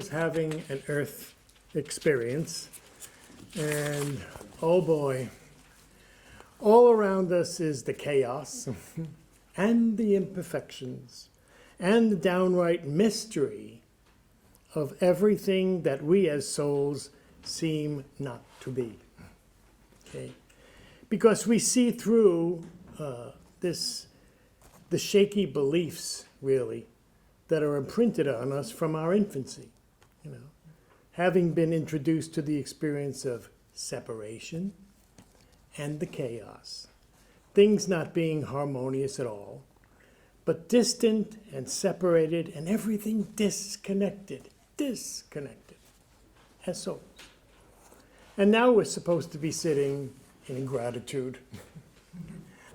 souls having an earth experience, and oh boy, all around us is the chaos and the imperfections and the downright mystery of everything that we as souls seem not to be. Okay? Because we see through the shaky beliefs, really, that are imprinted on us from our infancy. Having been introduced to the experience of separation and the chaos, things not being harmonious at all, but distant and separated and everything disconnected as souls. And now we're supposed to be sitting in gratitude.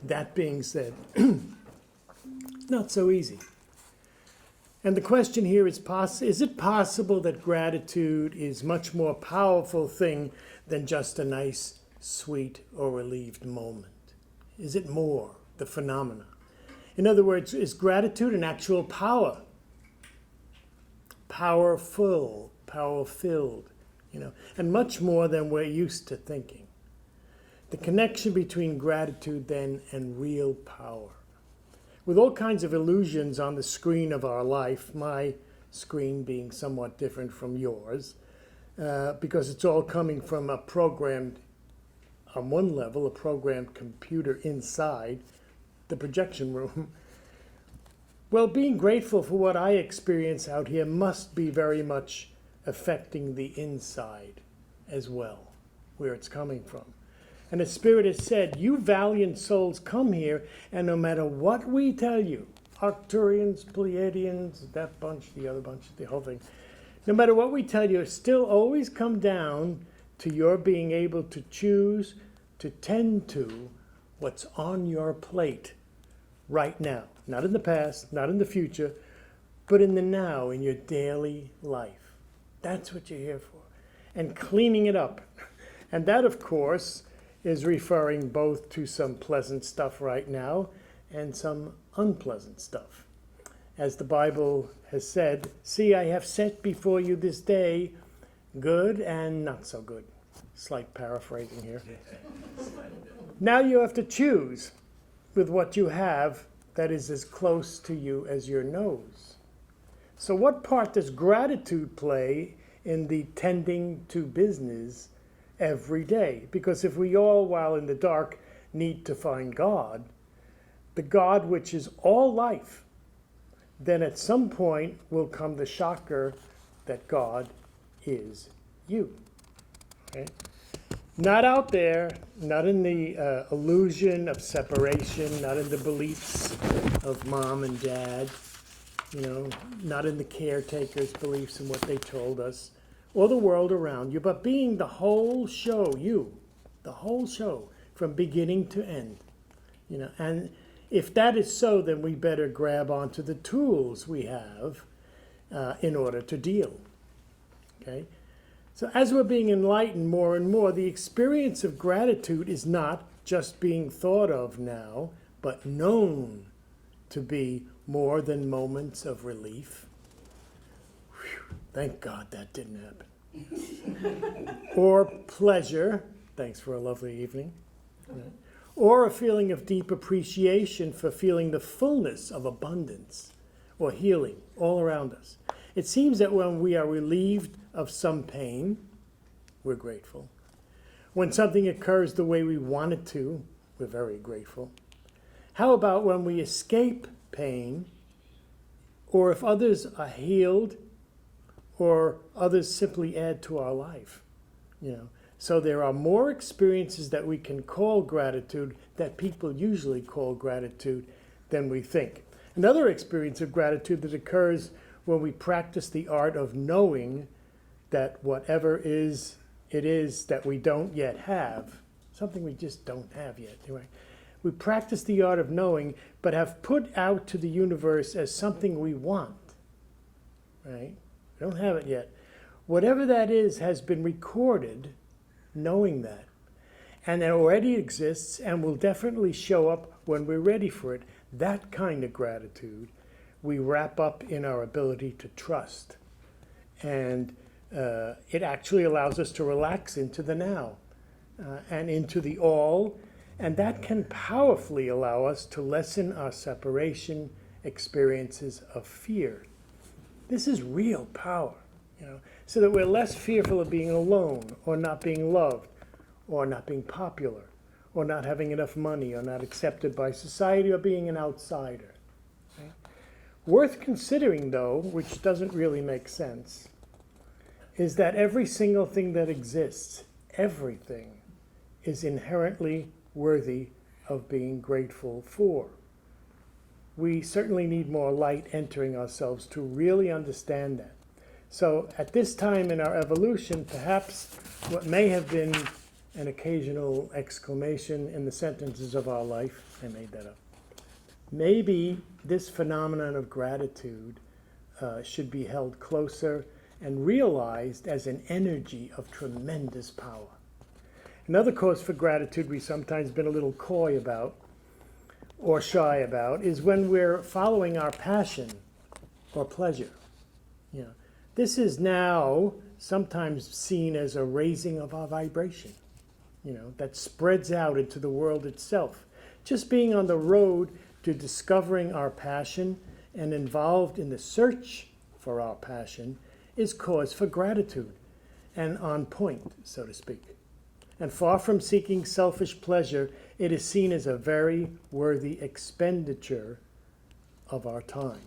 That being said, not so easy. And the question here is it possible that gratitude is much more powerful thing than just a nice, sweet, or relieved moment? Is it more, the phenomena? In other words, is gratitude an actual power? Powerful, power-filled, and much more than we're used to thinking. The connection between gratitude then and real power. With all kinds of illusions on the screen of our life, my screen being somewhat different from yours, because it's all coming from a programmed, on one level, a programmed computer inside the projection room. Well, being grateful for what I experience out here must be very much affecting the inside as well, where it's coming from. And the Spirit has said, you valiant souls come here, and no matter what we tell you, Arcturians, Pleiadians, that bunch, the other bunch, the whole thing, no matter what we tell you, still always come down to your being able to choose to tend to what's on your plate right now. Not in the past, not in the future, but in the now, in your daily life. That's what you're here for. And cleaning it up. And that, of course, is referring both to some pleasant stuff right now and some unpleasant stuff. As the Bible has said, see, I have set before you this day good and not so good. Slight paraphrasing here. Now you have to choose with what you have that is as close to you as your nose. So what part does gratitude play in the tending to business every day? Because if we all, while in the dark, need to find God, the God which is all life, then at some point will come the shocker that God is you. Okay? Not out there, not in the illusion of separation, not in the beliefs of mom and dad, not in the caretaker's beliefs and what they told us, or the world around you, but being the whole show, the whole show, from beginning to end. And if that is so, then we better grab onto the tools we have in order to deal. Okay? So as we're being enlightened more and more, the experience of gratitude is not just being thought of now, but known to be more than moments of relief. Whew, thank God that didn't happen. Or pleasure, thanks for a lovely evening. Or a feeling of deep appreciation for feeling the fullness of abundance or healing all around us. It seems that when we are relieved of some pain, we're grateful. When something occurs the way we want it to, we're very grateful. How about when we escape pain, or if others are healed, or others simply add to our life? So there are more experiences that we can call gratitude, that people usually call gratitude, than we think. Another experience of gratitude that occurs when we practice the art of knowing that whatever it is that we don't yet have, something we just don't have yet. Right? We practice the art of knowing, but have put out to the universe as something we want. Right? We don't have it yet. Whatever that is has been recorded, knowing that. And it already exists and will definitely show up when we're ready for it. That kind of gratitude we wrap up in our ability to trust And it actually allows us to relax into the now and into the all. And that can powerfully allow us to lessen our separation experiences of fear. This is real power, so that we're less fearful of being alone or not being loved or not being popular or not having enough money or not accepted by society or being an outsider. Right? Worth considering, though, which doesn't really make sense, is that every single thing that exists, everything, is inherently worthy of being grateful for. We certainly need more light entering ourselves to really understand that. So at this time in our evolution, perhaps what may have been an occasional exclamation in the sentences of our life, I made that up, maybe this phenomenon of gratitude should be held closer and realized as an energy of tremendous power. Another cause for gratitude we've sometimes been a little coy about or shy about is when we're following our passion or pleasure. This is now sometimes seen as a raising of our vibration, that spreads out into the world itself. Just being on the road to discovering our passion and involved in the search for our passion is cause for gratitude and on point, so to speak. And far from seeking selfish pleasure, it is seen as a very worthy expenditure of our time.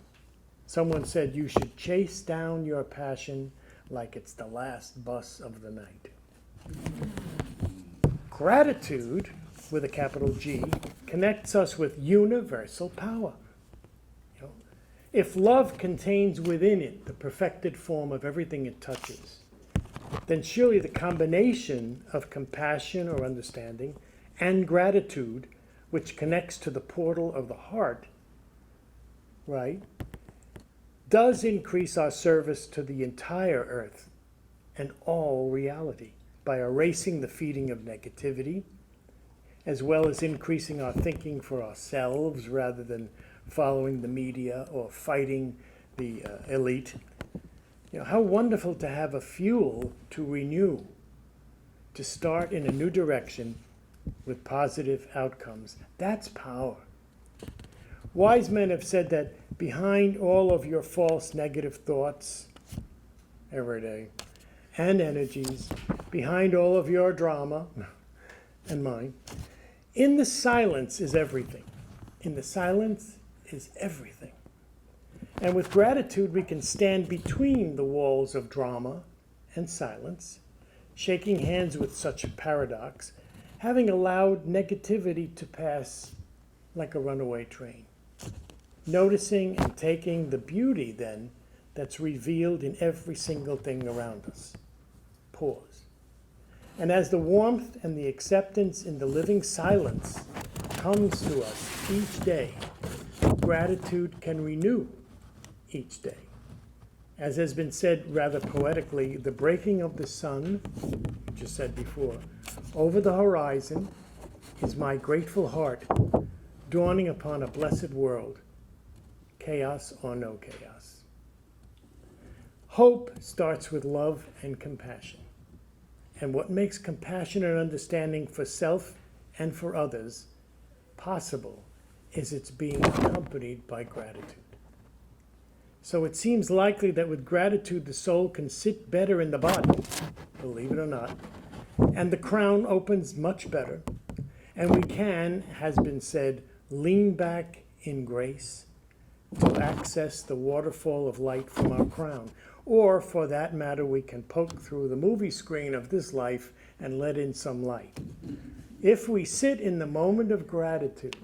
Someone said you should chase down your passion like it's the last bus of the night. Gratitude, with a capital G, connects us with universal power. If love contains within it the perfected form of everything it touches, then surely the combination of compassion or understanding and gratitude, which connects to the portal of the heart, right, does increase our service to the entire earth and all reality by erasing the feeding of negativity, as well as increasing our thinking for ourselves rather than following the media or fighting the elite. How wonderful to have a fuel to renew, to start in a new direction with positive outcomes. That's power. Wise men have said that behind all of your false negative thoughts every day and energies, behind all of your drama and mine, in the silence is everything. In the silence is everything. And with gratitude, we can stand between the walls of drama and silence, shaking hands with such a paradox, having allowed negativity to pass like a runaway train. Noticing and taking the beauty, then, that's revealed in every single thing around us. Pause. And as the warmth and the acceptance in the living silence comes to us each day, gratitude can renew each day. As has been said rather poetically, the breaking of the sun, which is said before, over the horizon is my grateful heart dawning upon a blessed world, chaos or no chaos. Hope starts with love and compassion. And what makes compassion and understanding for self and for others possible is its being accompanied by gratitude. So it seems likely that with gratitude the soul can sit better in the body, believe it or not, and the crown opens much better, and we can, has been said, lean back in grace to access the waterfall of light from our crown. Or, for that matter, we can poke through the movie screen of this life and let in some light. If we sit in the moment of gratitude,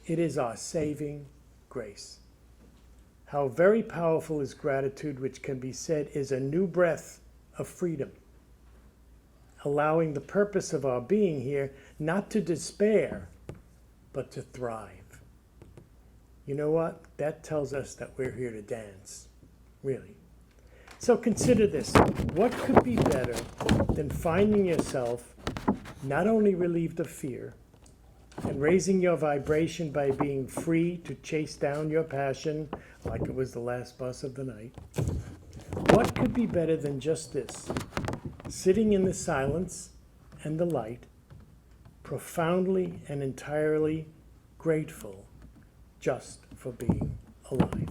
it is our saving grace. How very powerful is gratitude, which can be said is a new breath of freedom, allowing the purpose of our being here not to despair, but to thrive. You know what? That tells us that we're here to dance, really. So consider this. What could be better than finding yourself not only relieved of fear and raising your vibration by being free to chase down your passion like it was the last bus of the night, what could be better than just this? Sitting in the silence and the light, profoundly and entirely grateful just for being alive.